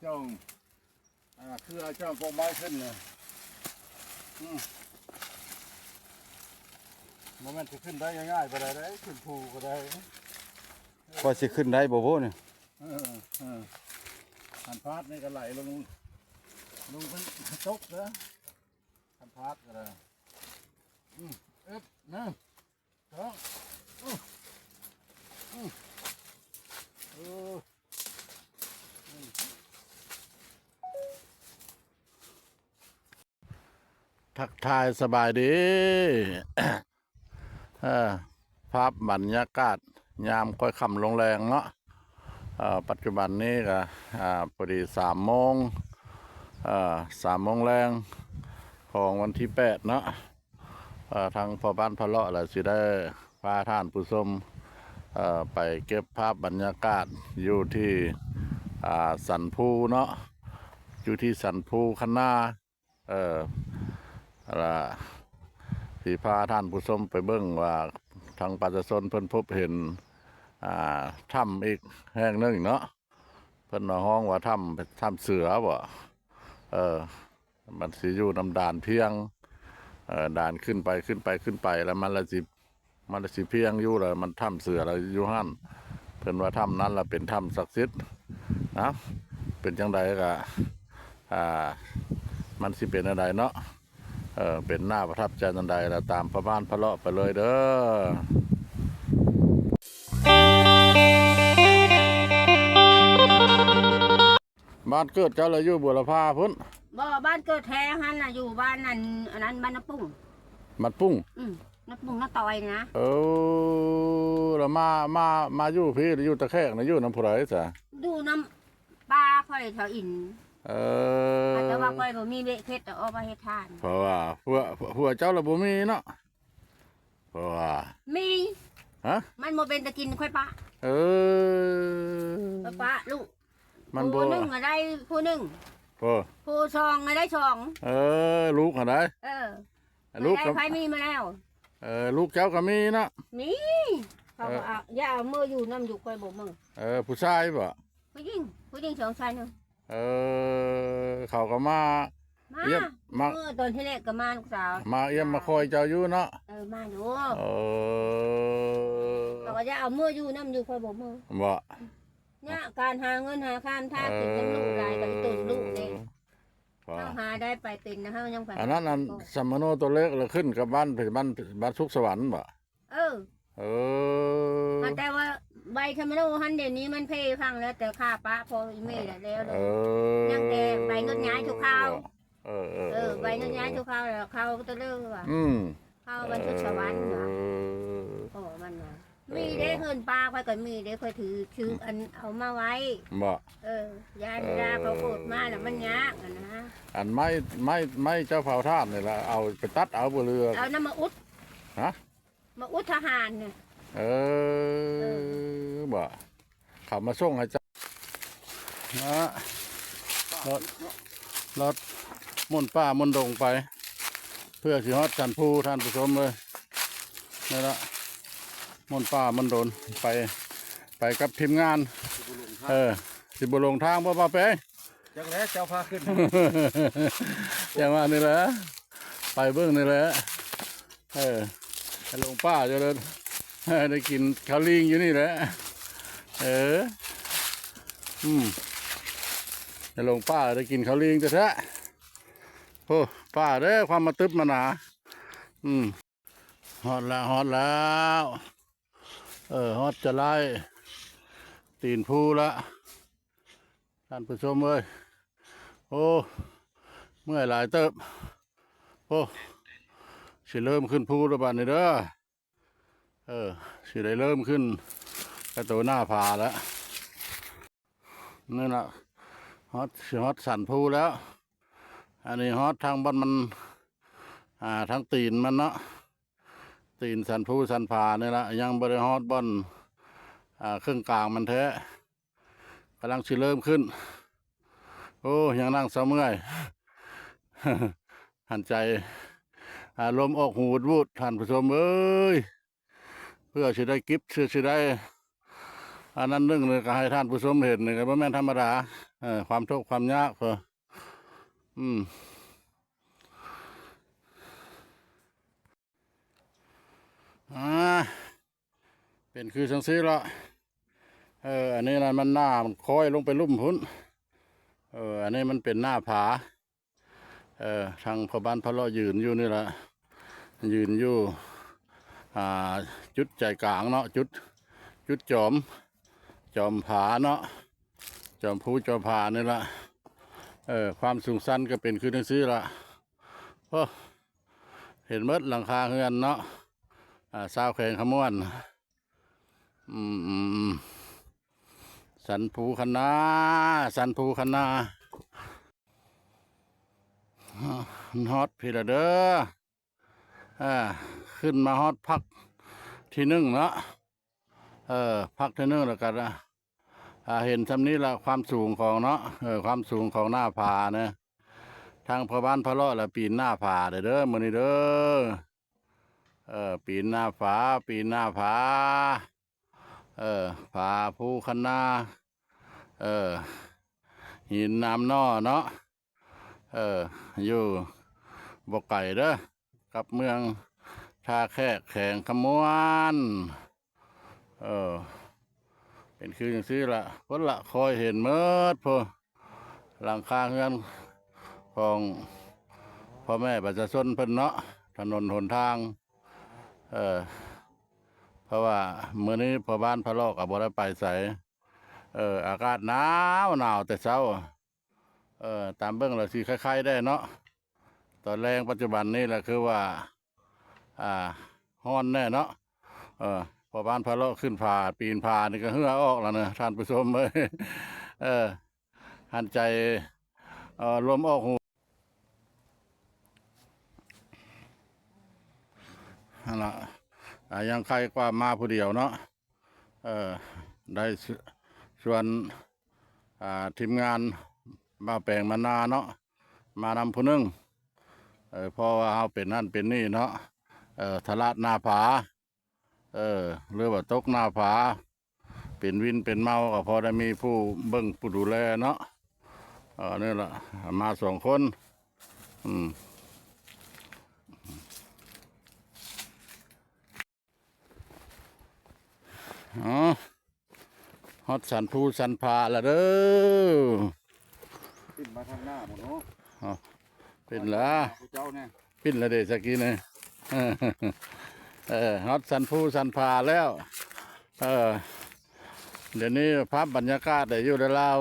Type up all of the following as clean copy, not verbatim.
จ้องคือจ้องกองไม้ขึ้นเลยโมเมนต์จะขึ้นได้ง่ายๆไปได้ขึ้นภูก็ได้พอสิขึ้นได้บ่โว้เนี่ยหันพาดนี่ก็ไหลลงเป็นตกนะหันพาดก็ได้นะสองทักทายสบายดี ภาพบรรยากาศยามค่อยค่ำลงแรงเนาะปัจจุบันนี้ก็พอดี3 โมง3 โมงแรงของวันที่8เนาะทางพ่อบ้านพะเลาะแหละสิได้พาท่านผู้ชมไปเก็บภาพบรรยากาศอยู่ที่สันภูเนาะอยู่ที่สันภูคันนาสีพาท่านผู้ชมไปเบิ่งว่าทางประชาชนเพิ่นพบเห็นถ้ำอีกแห่งหนึ่งเนาะเพิ่นห้องว่าถ้ำเสือบ่มันสิอยู่นำด่านเพียงด่านขึ้นไปแล้วมันละสิเพียงอยู่เลยมันถ้ำเสืออะไรอยู่หั่นเพิ่นว่าถ้ำนั้นละเป็นถ้ำศักดิ์สิทธิ์นะเป็นจังใดก็มันสิเป็นอะไรเนาะเป็นหน้าประทับใจจังใดแล้วตามพระบ้านพระเลาะไปเลยเด้อบ้านเกิดเจ้าเลยอยู่บุรพาพุ่นบ้านเกิดแท้ฮันน่ะอยู่บ้านนั้นอันนั้นบ้านน้ำปุ้งมันปุ้งน้ำปุ้งน้ำตอยนะแล้วมาอยู่พี่อยู่ตะแคกนะอยู่น้ำพุไรจ้ะดูน้ำปลาค่อยแถวอินแต่ว่าค่อยบ่มีเบะเพชรแต่เอาไปเฮ็ดทานเพราะว่าผัวเจ้าละบ่มีเนาะเพราะว่ามีมันโมเป็นตะกินค่อยปะปะลูกมันผู้หนึ่งอะไรผู้หนึ่งผู้สองอะไรสองลูกอะไรลูกใครมีมาแล้วลูกเจ้าก็มีเนาะมีเขาบอกอย่าเอามืออยู่น้ำอยู่ค่อยบ่มึงผู้ชายบ่ผู้หญิงสองชายหนึ่งเขาก็มาเยี่ยมตอนที่แรกก็มาลูกสาวมาเยี่ยมมาคอยเจ้าอยู่เนาะมาอยู่เขาก็จะเอามืออยู่น้ำอยู่ค่อยบ่มึงบ่เนี่ยการหาเงินหาข้ามท่าติดยังลูกได้กับตุนลูกเองเขาหาได้ไปเป็นนะฮะยังไปอันนั้นสมโนตัวเล็กเราขึ้นกับบ้านสุขสวรรค์บ่แต่ว่าใบธรรมโนฮันเดี๋ยวนี้มันเพยพังแล้วแต่ค่าปะพออีเมลแล้วยังแต่ใบเงินย้ายทุกข้าวใบเงินย้ายทุกข้าวแล้วข้าวก็จะเลิกว่ะข้าวมันสุขสวรรค์ว่ะโอ้มันว่ะมีได้เฮินปลาค่อยก็มีได้ค่อยถืออันเอามาไว้บ่ยาเขาโกรธมาแล้วมันยากนะอันไม่เจ้าเผาท่านนี่ละเอาไปตัดเอาบนเรือเอาน้ำมาอุดมาอุดทหารเนี่ยบ่ขับมาส่งให้เจ้านะรถมุ่นป้ามุ่นดงไปเพื่อสิฮอดสันภูท่านผู้ชมเลยนี่ละมุ่นป้ามุ่นดนไปกับทีมงานสิบุลงทางบ่ป้าเป้จังแล้วเจ้าพาขึ้นอย่างว่านี่แหละไปเบื้องนี่แหละลงป้าจะเลยได้กินข้าวลิงอยู่นี่แหละจะลงป้าได้กินข้าวลิงจะแท้โอ้ป้าเด้อความมาตึบมาหนาฮอดแล้วฮอดจะไล่ตีนพูละท่านผู้ชมเอ้ยโอ้เมื่อหลายเติบโอ้สิเริ่มขึ้นพูแล้วบ้านนี้เด้อสิได้เริ่มขึ้นกระตัวหน้าผาแล้วนี่นะฮอตสันพูแล้วอันนี้ฮอตทางบ้านมันทางตีนมันเนาะตีนสันพูสันผานี่ละยังบริฮอตบอนเครื่องกลางมันแท้กำลังสิเริ่มขึ้นโอ้ยังนั่งเสมื่อยหันใจลมออกหูวูดท่านผู้ชมเอ้ยเพื่อจะได้กิฟต์จะได้อันนั้นนึงเลยก็ให้ท่านผู้ชมเห็นนี่ก็ไม่แม่นธรรมดา ความทุกข์ความยากเพื่ออืมเป็นคือจังซี่ละอันนี้นะมันหน้ามันคอยลงไปลุ่มพุ่นอันนี้มันเป็นหน้าผาทางพ่อบ้านพ่อเลาะยืนอยู่นี่แหละยืนอยู่จุดใจกลางเนาะจุดจอมผาเนาะจอมภูจอมผานี่ละความสูงสั้นก็เป็นคือจังซี่ละเห็นเมดหลังคาเฮือนเนาะซาวแข่งขมวนสันภูคณาฮอตพี่ละเด้อขึ้นมาฮอตพักที่1เนาะพักที่1แล้วกันนะเห็นทำนี้ละความสูงของเนาะความสูงของหน้าผาเนี่ยทางพ่อบ้านพ่อเลาะละปีนหน้าผาเด้อมื้อนี้เด้อปีนหน้าผาผาภูคณาหินน้ำนอเนาะอยู่บ่ไก่เด้อกับเมืองท่าแขกแข่งขมวนเป็นคืออย่างซี่ละคนละคอยเห็นเมิดพอหลังคาเฮือนของพ่อแม่ประชาชนเพิ่นเนาะถนนหนทางเพราะว่ามื้อนี้พ่อบ้านพ่อเลาะก็บ่ได้ไปไสอากาศหนาวแต่เช้าตามเบิ่งแล้วสิคล้ายๆได้เนาะตอนแรงปัจจุบันนี้แหละคือว่าฮ้อนแน่เนาะพอบ้านพะเลาะขึ้นผาปีนผานี่ก็เหือออกแล้วนะท่านผู้ชมเอ้ยหันใจลมออกหูนั่นละยังใครกว่ามาผู้เดียวเนาะได้ชวนทีมงานมาแปลงมานาเนาะมานำผู้หนึงเพราะว่าเอาเป็นนั่นเป็นนี่เนาะทลาดหน้าผาหรือว่าตกหน้าผาเป็นวินเป็นเมาก็พอได้มีผู้เบิ่งผู้ดูแลเนาะนี่แหละมา2 คนฮอดสันภูสันผาละเด้อ ขึ้นมาทางหน้าหมดเนาะ เป็นละ ผู้เจ้าเนี่ย ปิ้นละเดสักกี้เนี่ยฮอดสันภูสันผาแล้วเดี๋ยวนี้ภาพบรรยากาศได้อยู่ในราว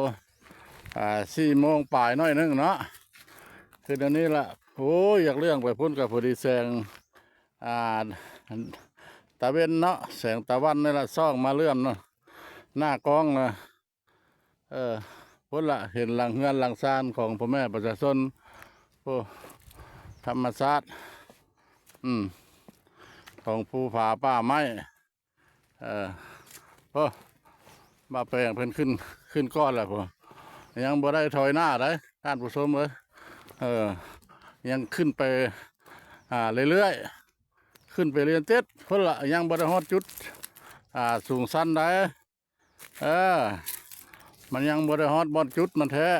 4 โมงปลายน้อยนึงเนาะคือเดี๋ยวนี้ละโอ้ยอยากเรื่องไปพุ่นกับพอดีแสงตะเวนเนาะแสงตะวันนี่ละซ่องมาเลื่อมเนาะหน้ากล้องนะพุ่นละเห็นหลังเฮือนหลังซานของพ่อแม่ประชาชนโอ้ธรรมชาติของภูผาป่าไม้มาแปลงเพิ่นขึ้นก้อนแล้วพอยังบ่ได้ถอยหน้าได้ท่านผู้ชมเลยยังขึ้นไปเรื่อยๆขึ้นไปเรียนเต็ดเพิ่นละยังบ่ได้ฮอดจุดสูงสั้นได้มันยังบ่ได้ฮอดบอดจุดมันแท้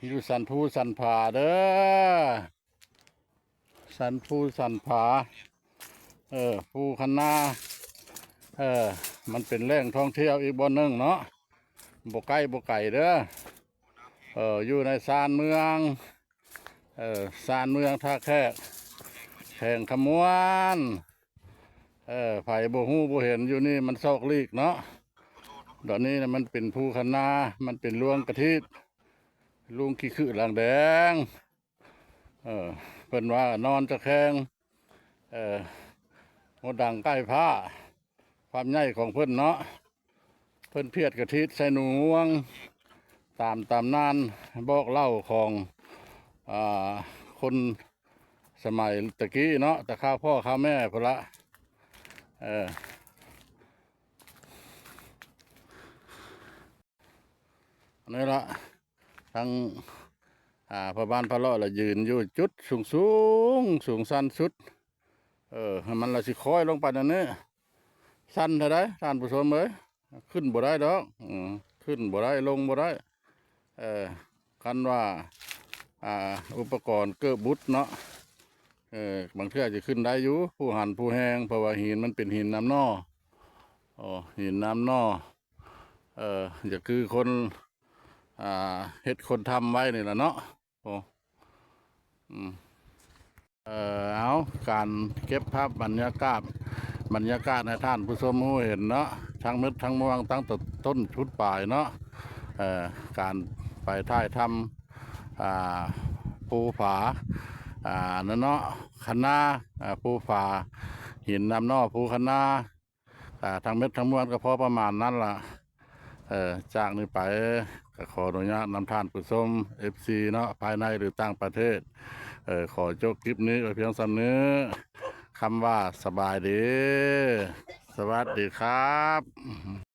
อยู่สันภูสันผาเด้อสันภูสันผาภูคณามันเป็นแหล่งท่องเที่ยวอีกบ่อนหนึ่งเนาะบ่ไกลเด้ออยู่ในซานเมืองท่าแขกแข่งขมวนไผ่บ่ฮู้บ่เห็นอยู่นี่มันซอกลีกเนาะดอกนี้นะมันเป็นภูคณามันเป็นลวงกะทิลุงขี้คือหลังแดงเพิ่นว่านอนจะแข็งโมดังใกล้ผ้าความใหญ่ของเพิ่นเนาะเพิ่นเพียดกะทิใส่หนูงวงตามนานบอกเล่าของคนสมัยตะกี้เนาะแต่ข้าวพ่อข้าวแม่พนละนี่ละทาง พอบ้านพะเลาะละยืนอยู่จุดสูงสูงสั้นสุดให้มันละสิคอยลงไปนั่นนี่สั้นเท่าไรท่านผู้ชมเอ้ยขึ้นบ่ได้ดอกขึ้นบ่ได้ลงบ่ได้คันว่าอุปกรณ์เกือบบุดเนาะบางเทื่อจะขึ้นได้อยู่ผู้หันผู้แหงเพราะว่าหินมันเป็นหินน้ำนอหินน้ำนอจะคือคนเฮ็ดคนทำไว้นี่แหละเนาะเอาการเก็บภาพบรรยากาศในท่านผู้ชมผู้เห็นเนาะทั้งมืดทั้งมวงตั้งแต่ต้นชุดปลายเนาะการไปถ่ายทำภูผานั่นเนาะคะนาภูผาหินน้ำนอภูคะนาทั้งเม็ดทั้งมวลก็พอประมาณนั้นล่ะจากนี้ไปก็ขออนุญาตนำท่านผู้ชม FC เนาะภายในหรือต่างประเทศขอจบคลิปนี้ไว้เพียงสำนึกคำว่าสบายดีสวัสดีครับ